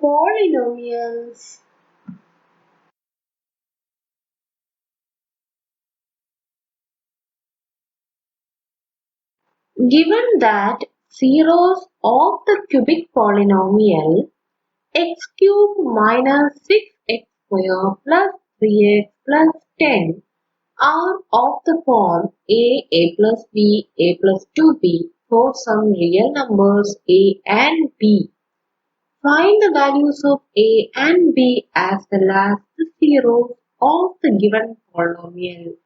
Polynomials. Given that zeros of the cubic polynomial x cubed minus 6x squared plus 3x plus 10 are of the form a plus b, a plus 2b for some real numbers a and b. Find the values of a and b as well as the zeros of the given polynomial.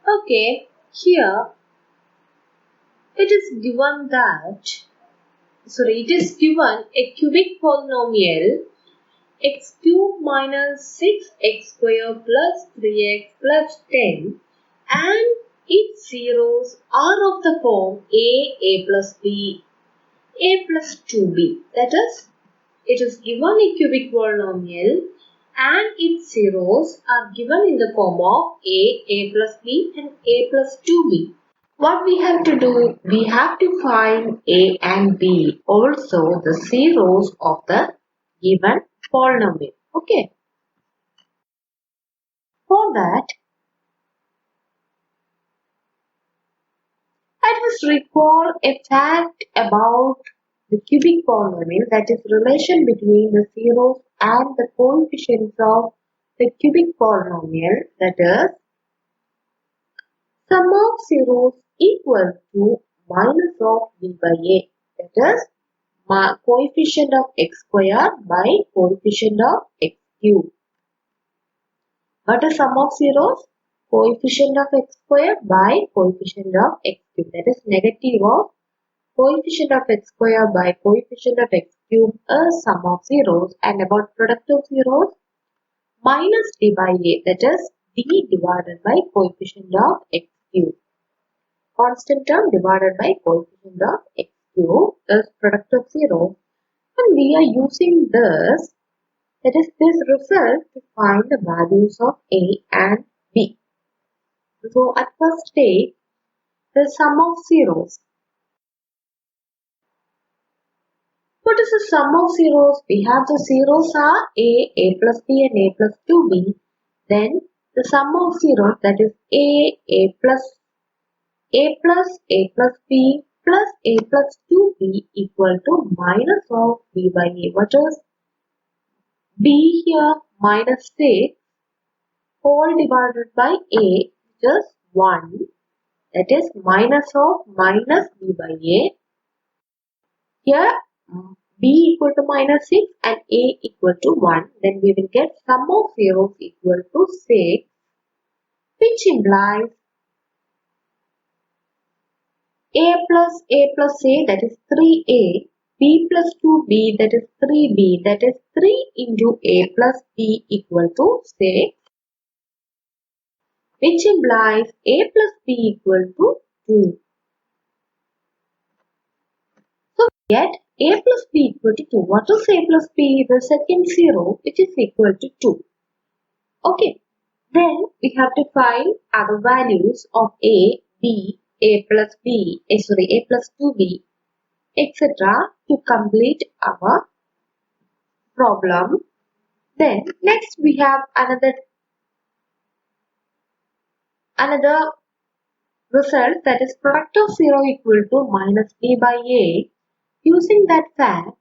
Okay, here it is given a cubic polynomial x cubed minus 6x squared plus 3x plus 10 and its zeros are of the form a plus b, a plus 2b. That is, it is given a cubic polynomial and its zeros are given in the form of a plus b and a plus 2b. What we have to do, we have to find a and b, also the zeros of the given polynomial. Okay. For that, let us recall a fact about the cubic polynomial, that is relation between the zeros and the coefficients of the cubic polynomial, that is sum of zeros equal to minus of b by a, that is coefficient of x squared by coefficient of x cubed. What is sum of zeros? Coefficient of x squared by coefficient of x cubed. That is negative of coefficient of x squared by coefficient of x cubed is sum of zeros, and about product of zeros minus d by a, that is d divided by coefficient of x cubed. Constant term divided by coefficient of x cubed is product of zeros, and we are using this, that is this result, to find the values of a and b. So at first take the sum of zeros. What is the sum of zeros? We have the zeros are a plus b and a plus 2b. Then the sum of zeros, that is a plus b plus a plus 2b equal to minus of b by a. What is b here? Minus 6 whole divided by a, which is 1. That is minus of minus b by a. Here b equal to minus 6 and a equal to 1. Then we will get sum of zeros equal to 6, which implies a plus a, that is 3a, b plus 2b, that is 3b, that is 3 into a plus b equal to 6, which implies a plus b equal to 2. So we get a plus b equal to 2. What is a plus b? The second zero, which is equal to 2. Okay. Then we have to find other values of a, b, a plus b, a plus 2b, etc. to complete our problem. Then next we have another result, that is product of 0 equal to minus b by a. Using that fact,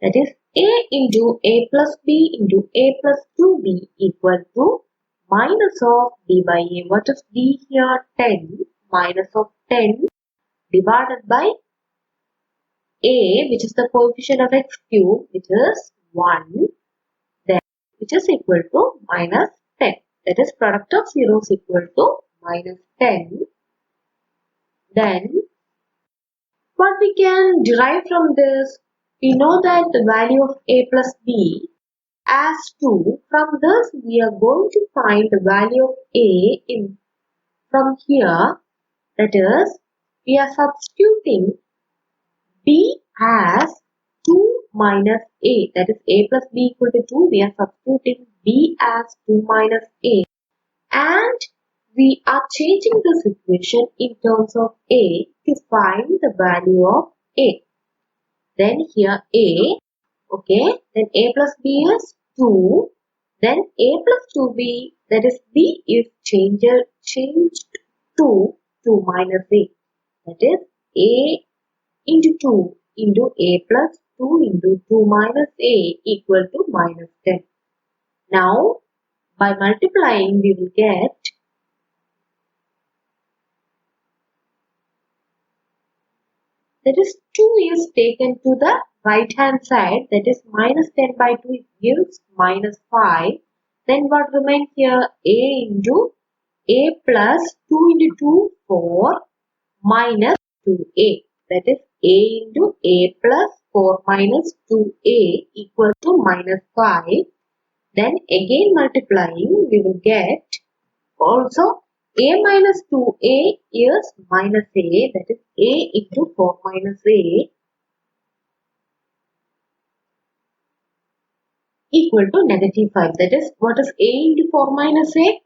that is a into a plus b into a plus 2b equal to minus of b by a. What is b here? 10. Minus of 10 divided by a, which is the coefficient of x cubed, which is 1, then which is equal to minus 10. That is product of zeros equal to minus 10. Then what we can derive from this, we know that the value of a plus b as 2. From this we are going to find the value of a from here, that is we are substituting b as 2 minus a, that is a plus b equal to 2. We are substituting b as 2 minus a, and we are changing this equation in terms of a. to find the value of a. Then here a, okay, then a plus b is 2. Then a plus 2b, that is b is changed to 2 minus a. That is a into 2 into a plus 2 into 2 minus a equal to minus 10. Now, by multiplying, we will get that is 2 is taken to the right hand side, that is minus 10 by 2 gives minus 5. Then what remains here? A into a plus 2 into 2, 4 minus 2a. That is a into a plus 4 minus 2a equal to minus 5. Then again multiplying, we will get also a minus 2a is minus a, that is a into 4 minus a equal to negative 5. That is, what is a into 4 minus a?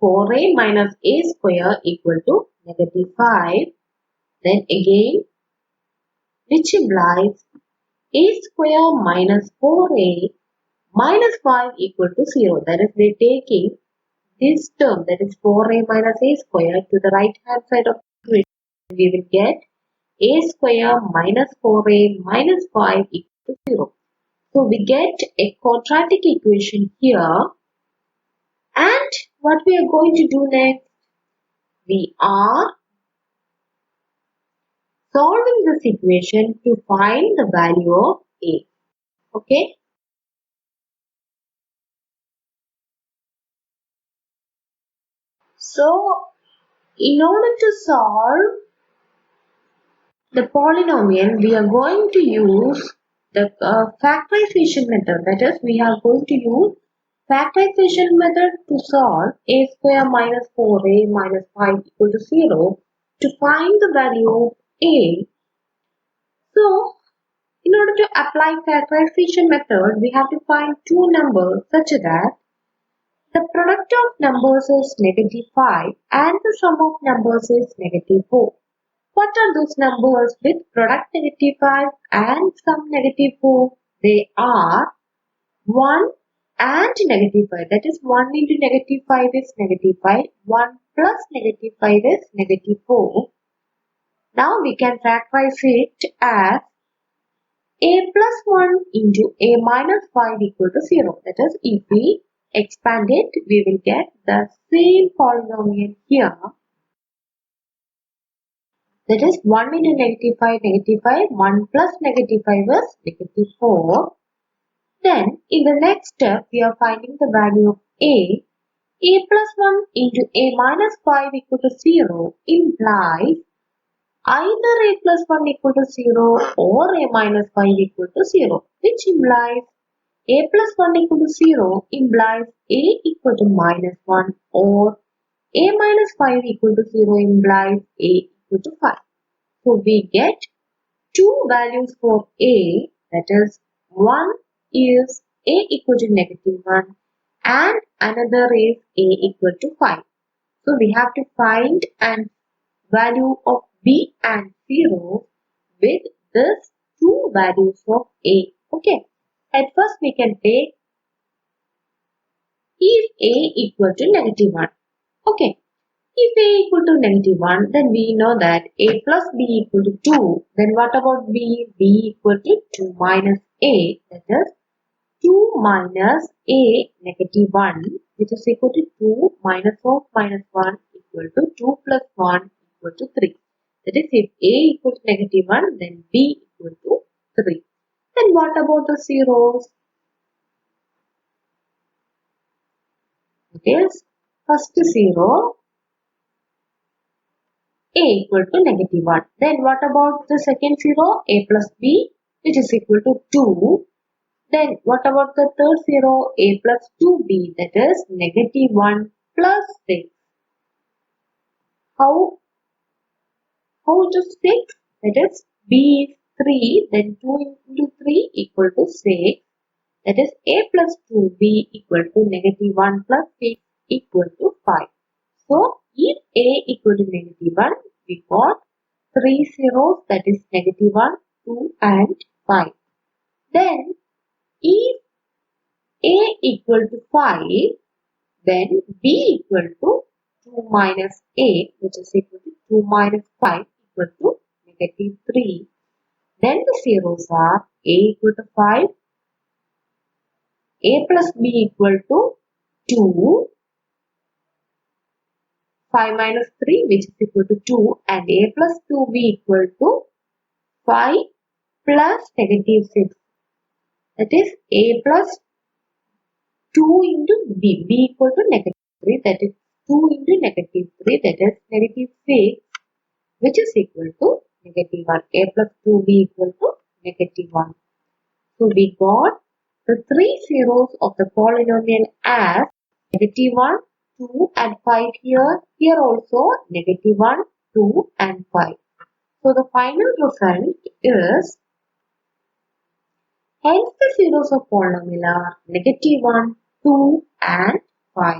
4a minus a square equal to negative 5. Then again, which implies a square minus 4a minus 5 equal to 0. That is, we are taking this term, that is 4a minus a square, to the right hand side of the equation. We will get a square minus 4a minus 5 equal to 0. So we get a quadratic equation here. And what we are going to do next? We are solving this equation to find the value of a. Okay. So, in order to solve the polynomial, we are going to use the factorization method. That is, we are going to use factorization method to solve a square minus 4a minus 5 equal to 0 to find the value of a. So, in order to apply factorization method, we have to find two numbers such that the product of numbers is negative 5 and the sum of numbers is negative 4. What are those numbers with product negative 5 and sum negative 4? They are 1 and negative 5. That is, 1 into negative 5 is negative 5. 1 plus negative 5 is negative 4. Now we can factorize it as a plus 1 into a minus 5 equal to 0. That is, if we expand it, we will get the same polynomial here. That is, 1 into negative 5, 1 plus negative 5 is negative 4. Then, in the next step, we are finding the value of a. A plus 1 into a minus 5 equal to 0 implies either a plus 1 equal to 0 or a minus 5 equal to 0, which implies a plus 1 equal to 0 implies a equal to minus 1 or a minus 5 equal to 0 implies a equal to 5. So we get two values for a, that is, one is a equal to negative 1 and another is a equal to 5. So we have to find an value of b and 0 with these two values of a. Okay. At first we can take if a equal to negative 1. Okay. If a equal to negative 1, then we know that a plus b equal to 2. Then what about b? b equal to 2 minus a. That is 2 minus a negative 1, which is equal to 2 minus of minus 1 equal to 2 plus 1 equal to 3. That is, if a equal to negative 1, then b equal to 3. Then what about the zeros? It is first 0, a equal to negative 1. Then what about the second 0? A plus b, which is equal to 2. Then what about the third 0? A plus 2b, that is negative 1 plus 6. How it is 6? That is b is 3, then 2 into 3 equal to 6. That is a plus 2b equal to negative 1 plus 6 equal to 5. So, if a equal to negative 1, we got 3 zeros, that is negative 1, 2 and 5. Then if A equal to 5, then B equal to 2 minus A, which is equal to 2 minus 5 equal to negative 3. Then the zeros are A equal to 5, A plus B equal to 2, 5 minus 3 which is equal to 2, and A plus 2B equal to 5 plus negative 6. That is A plus 2 into B. B equal to negative 3, that is 2 into negative 3, that is negative 6, which is equal to negative 1. A plus 2B equal to negative 1. So we got the 3 zeros of the polynomial as negative 1, 2 and 5 here. Here also negative 1, 2 and 5. So the final result is, hence the zeros of polynomial are negative 1, 2 and 5.